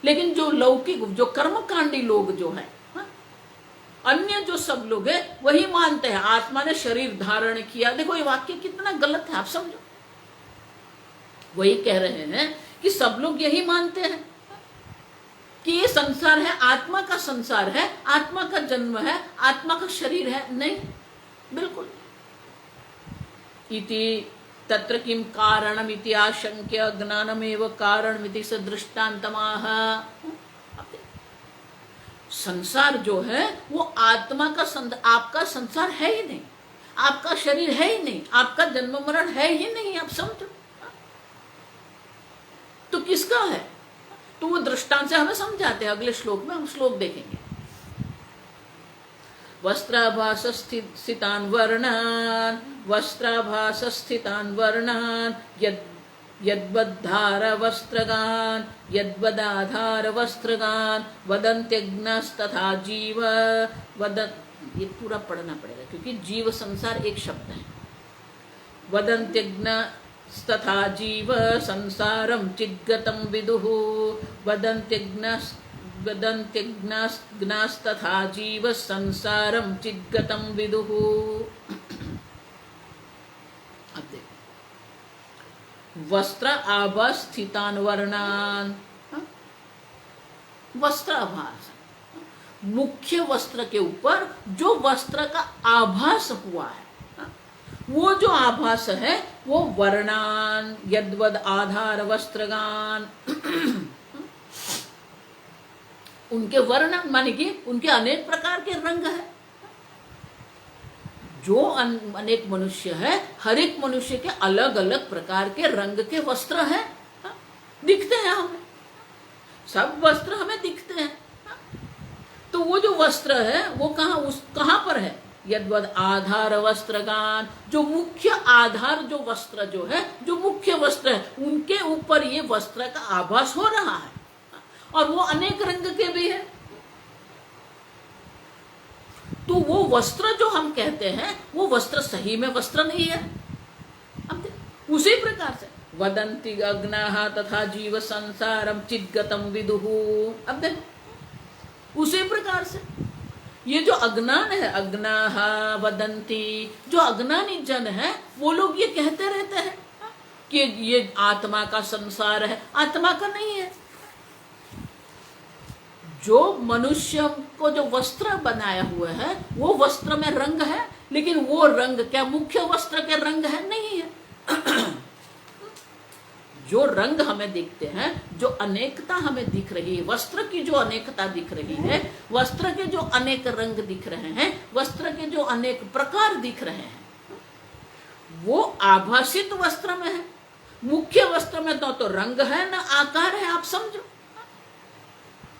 लेकिन जो लौकिक, जो कर्मकांडी लोग जो है, अन्य जो सब लोग है वही मानते हैं आत्मा ने शरीर धारण किया। देखो ये वाक्य कितना गलत है, आप समझो। वही कह रहे हैं कि सब लोग यही मानते हैं कि ये संसार है, आत्मा का संसार है, आत्मा का जन्म है, आत्मा का शरीर है। नहीं, बिल्कुल। इति तत्र किम कारणम इति आशंक्य ज्ञानमेव कारणमिति स दृष्टान्तमाह। संसार जो है वो आत्मा का आपका संसार है ही नहीं, आपका शरीर है ही नहीं, आपका जन्म मरण है ही नहीं, आप समझो। तो किसका है? तो वो दृष्टांत से हमें समझाते हैं। अगले श्लोक में हम श्लोक देखेंगे। वस्त्राभास स्थितान वर्णान, वस्त्राभास स्थितान वर्णान, यद्वद्धार वस्त्रगान, यद्वदाधार वस्त्रगान, वदन्त्यग्नस्तथा जीव ये पूरा पढ़ना पड़ेगा क्योंकि जीव संसार एक शब्द है। वदन्त्यग्नस्तथा जीव संसारम चिद्गतं विदुः, वदन्त्यग्नस्तथा जीव संसारम चिद्गतं विदुः। वस्त्र आभास स्थितान वर्णान, वस्त्र आभास, मुख्य वस्त्र के ऊपर जो वस्त्र का आभास हुआ है, वो जो आभास है वो वर्णान, यद्वद आधार वस्त्रगान, उनके वर्ण माने कि उनके अनेक प्रकार के रंग है। जो अनेक मनुष्य है, हर एक मनुष्य के अलग अलग प्रकार के रंग के वस्त्र हैं, दिखते हैं हमें, सब वस्त्र हमें दिखते हैं। तो वो जो वस्त्र है वो कहाँ पर है? यद्वद आधार वस्त्रगान, जो मुख्य आधार जो वस्त्र जो है, जो मुख्य वस्त्र है, उनके ऊपर ये वस्त्र का आभास हो रहा है और वो अनेक रंग के भी है। तो वो वस्त्र जो हम कहते हैं वो वस्त्र सही में वस्त्र नहीं है। अब उसी प्रकार से वदन्ति अग्नाः तथा जीव संसारम चिद्गतं विदुः। अब देखो उसी प्रकार से ये जो अज्ञान है, अग्नाः वदन्ति, जो अज्ञानी जन है वो लोग ये कहते रहते हैं कि ये आत्मा का संसार है, आत्मा का नहीं है। जो मनुष्य को जो वस्त्र बनाया हुआ है वो वस्त्र में रंग है, लेकिन वो रंग क्या मुख्य वस्त्र के रंग है? नहीं है। जो रंग हमें दिखते हैं, जो अनेकता हमें दिख रही है, वस्त्र की जो अनेकता दिख रही है, वस्त्र के जो अनेक रंग दिख रहे हैं, वस्त्र के जो अनेक प्रकार दिख रहे हैं, वो आभासित वस्त्र में है। मुख्य वस्त्र में तो रंग है ना आकार है, आप समझो,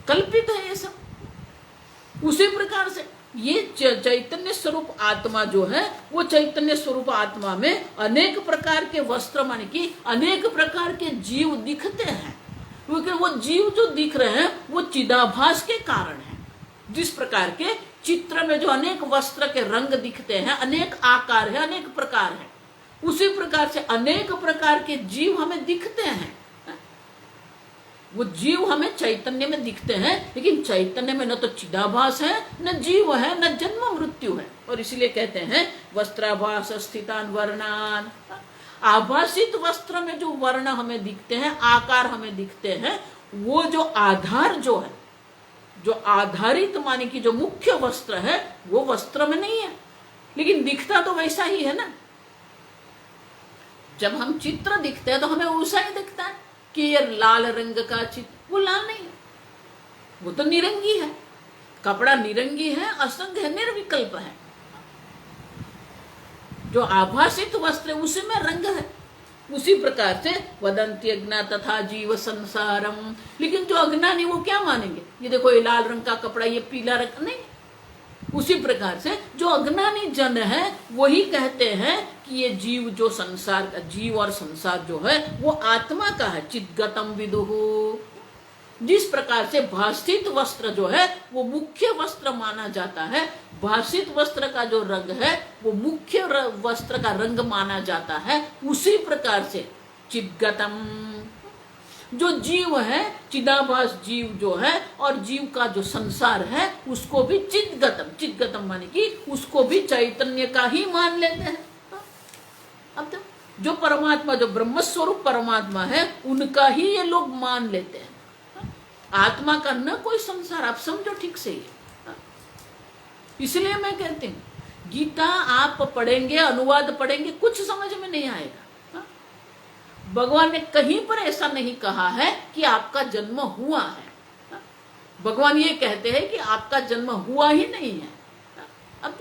कल्पित है ये सब। उसी प्रकार से ये चैतन्य स्वरूप आत्मा जो है वो चैतन्य स्वरूप आत्मा में अनेक प्रकार के वस्त्र माने कि अनेक प्रकार के जीव दिखते हैं, क्योंकि वो जीव जो दिख रहे हैं वो चिदाभास के कारण है। जिस प्रकार के चित्र में जो अनेक वस्त्र के रंग दिखते हैं, अनेक आकार है, अनेक प्रकार है, उसी प्रकार से अनेक प्रकार के जीव हमें दिखते हैं। वो जीव हमें चैतन्य में दिखते हैं, लेकिन चैतन्य में न तो चिदाभास है, न जीव है, न जन्म मृत्यु है। और इसीलिए कहते हैं वस्त्राभास स्थितान वर्णान। आभासित वस्त्र में जो वर्ण हमें दिखते हैं, आकार हमें दिखते हैं, वो जो आधार जो है, जो आधारित माने कि जो मुख्य वस्त्र है वो वस्त्र में नहीं है, लेकिन दिखता तो वैसा ही है ना। जब हम चित्र दिखते हैं तो हमें वैसा ही दिखता है कि ये लाल रंग का चित्र, वो लाल नहीं है, वो तो निरंगी है। कपड़ा निरंगी है, असंग है, निर्विकल्प है। जो आभासित वस्त्र उसी में रंग है। उसी प्रकार से वदन्ति अज्ञा तथा जीव संसारम। लेकिन जो अज्ञानी वो क्या मानेंगे, ये देखो ये लाल रंग का कपड़ा, ये पीला रंग नहीं। उसी प्रकार से जो अज्ञानी जन है वही कहते हैं कि ये जीव जो संसार का जीव और संसार जो है वो आत्मा का है। चिद्गतं विदुः, जिस प्रकार से भाषित वस्त्र जो है वो मुख्य वस्त्र माना जाता है, भाषित वस्त्र का जो रंग है वो मुख्य वस्त्र का रंग माना जाता है, उसी प्रकार से चिद्गतम जो जीव है, चिदाभास जीव जो है और जीव का जो संसार है उसको भी चिद्गतम, चिद्गतम माने कि उसको भी चैतन्य का ही मान लेते हैं। अब तो जो परमात्मा, जो ब्रह्म स्वरूप परमात्मा है उनका ही ये लोग मान लेते हैं, आत्मा का न कोई संसार। आप समझो ठीक से ये। इसलिए मैं कहती हूँ गीता आप पढ़ेंगे, अनुवाद पढ़ेंगे, कुछ समझ में नहीं आएगा। भगवान ने कहीं पर ऐसा नहीं कहा है कि आपका जन्म हुआ है। भगवान ये कहते हैं कि आपका जन्म हुआ ही नहीं है। अब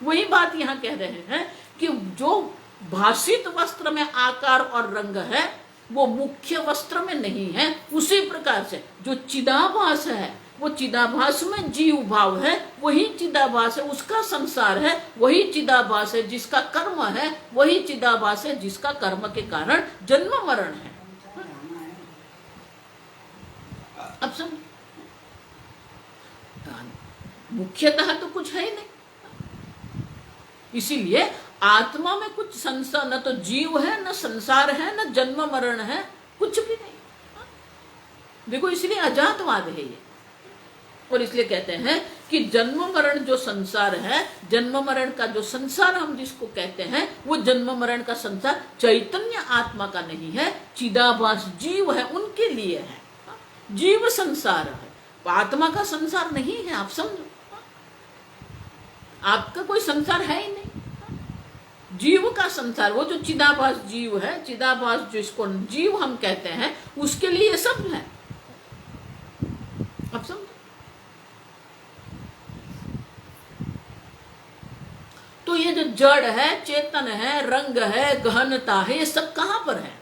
वही बात यहां कह रहे हैं कि जो भाषित वस्त्र में आकार और रंग है वो मुख्य वस्त्र में नहीं है, उसी प्रकार से जो चिदाभास है वो चिदाभास में जीव भाव है, वही चिदाभास है, उसका संसार है, वही चिदाभास है जिसका कर्म है, वही चिदाभास है जिसका कर्म के कारण जन्म मरण है। अब सब मुख्यतः तो कुछ है ही नहीं। इसीलिए आत्मा में कुछ संसार, न तो जीव है, न संसार है, न जन्म मरण है, कुछ भी नहीं। देखो इसलिए अजातवाद है ये। और इसलिए कहते हैं कि जन्म मरण जो संसार है, जन्म मरण का जो संसार हम जिसको कहते हैं वो जन्म मरण का संसार चैतन्य आत्मा का नहीं है, चिदाभास जीव है उनके लिए है। जीव संसार है, आत्मा का संसार नहीं है। आप समझो, आपका कोई संसार है ही नहीं, जीव का संसार, वो जो चिदाभास जीव है, चिदाभास जिसको जीव हम कहते हैं, उसके लिए सब है। आप समझो। तो ये जो जड़ है, चेतन है, रंग है, गहनता है, ये सब कहां पर है?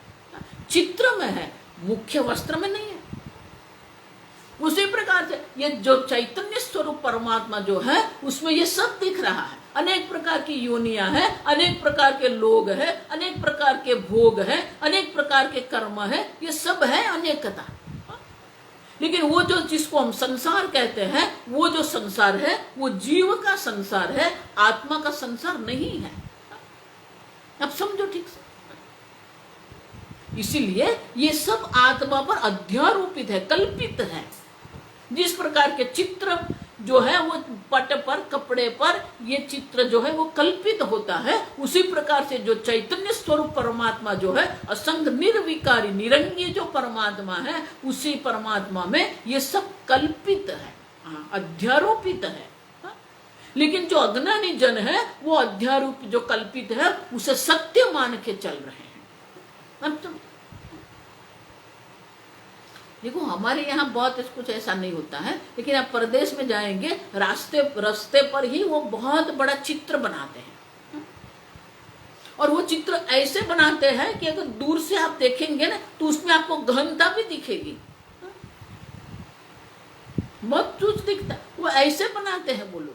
चित्र में है, मुख्य वस्त्र में नहीं है। उसी प्रकार से ये जो चैतन्य स्वरूप परमात्मा जो है उसमें ये सब दिख रहा है। अनेक प्रकार की योनियां हैं, अनेक प्रकार के लोग हैं, अनेक प्रकार के भोग हैं, अनेक प्रकार के कर्म है, ये सब है अनेकता। लेकिन वो जो जिसको हम संसार कहते हैं, वो जो संसार है वो जीव का संसार है, आत्मा का संसार नहीं है। अब समझो ठीक से। इसीलिए ये सब आत्मा पर अध्यारोपित है, कल्पित है। जिस प्रकार के चित्र जो है वो पट पर, कपड़े पर ये चित्र जो है वो कल्पित होता है, उसी प्रकार से जो चैतन्य स्वरूप परमात्मा जो है, असंग निर्विकारी निरंगी जो परमात्मा है, उसी परमात्मा में ये सब कल्पित है, अध्यारोपित है। लेकिन जो अज्ञानी जन है वो अध्यारोप जो कल्पित है उसे सत्य मान के चल रहे हैं। अब तुम देखो हमारे यहाँ बहुत कुछ ऐसा नहीं होता है, लेकिन आप प्रदेश में जाएंगे, रास्ते पर ही वो बहुत बड़ा चित्र बनाते हैं। और वो चित्र ऐसे बनाते हैं कि अगर दूर से आप देखेंगे ना तो उसमें आपको गहनता भी दिखेगी, बहुत कुछ दिखता। वो ऐसे बनाते हैं वो लोग,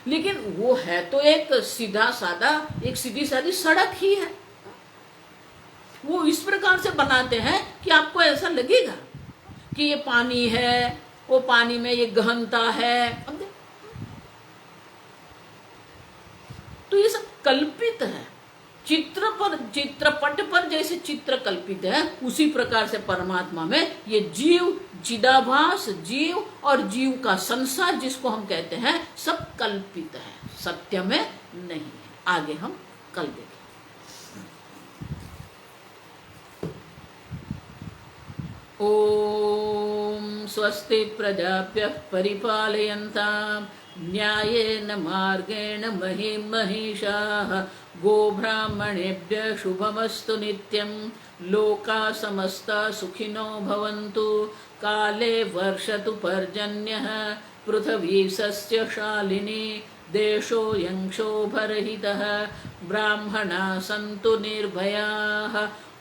लेकिन वो है तो एक सीधा सादा, एक सीधी सादी सड़क ही है। वो इस प्रकार से बनाते हैं कि आपको ऐसा लगेगा कि ये पानी है, वो पानी में ये गहनता है। अब तो ये सब कल्पित है। चित्रपट पर जैसे चित्र कल्पित है, उसी प्रकार से परमात्मा में ये जीव, चिदाभास जीव और जीव का संसार जिसको हम कहते हैं, सब कल्पित है, सत्य में नहीं है। आगे हम कल देखेंगे। ओम स्वस्ति प्रजाभ्यः परिपालयन्तां न्यायेन मार्गेण महीं महिषाः गोब्राह्मणेभ्यः शुभमस्तु नित्यं लोकाः समस्ताः सुखिनो भवन्तु काले वर्षतु पर्जन्यः पृथिवी सस्यशालिनी देशोऽयं क्षोभरहितः ब्राह्मणाः सन्तु निर्भयाः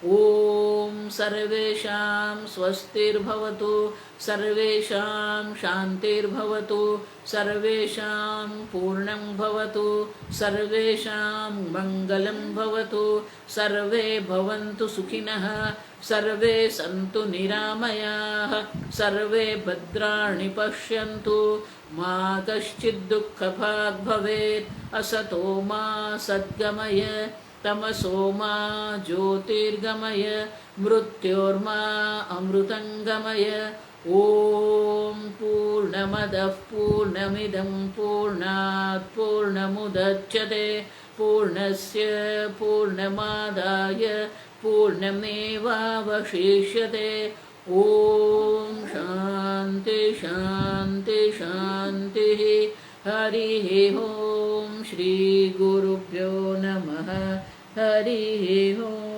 ॐ सर्वेषां स्वस्तिर्भवतु, सर्वेषां शान्तिर्भवतु, सर्वेषां पूर्णं भवतु, सर्वेषां मङ्गलं भवतु, सर्वे भवन्तु सुखिनः, सर्वे सन्तु निरामयाः, सर्वे भद्राणि पश्यन्तु, मा कश्चित् दुःखभाग् भवेत्, असतो मा सद्गमय, तमसो मा ज्योतिर्गमय, मृत्योर्मा अमृतङ्गमय। ॐ पूर्णमदः पूर्णमिदं पूर्णात् पूर्णमुदच्यते, पूर्णस्य पूर्णमादाय पूर्णमेवावशिष्यते। ॐ शान्ति शान्ति शान्तिः। हरिः ॐ श्रीगुरुभ्यो नमः। हरिः ॐ।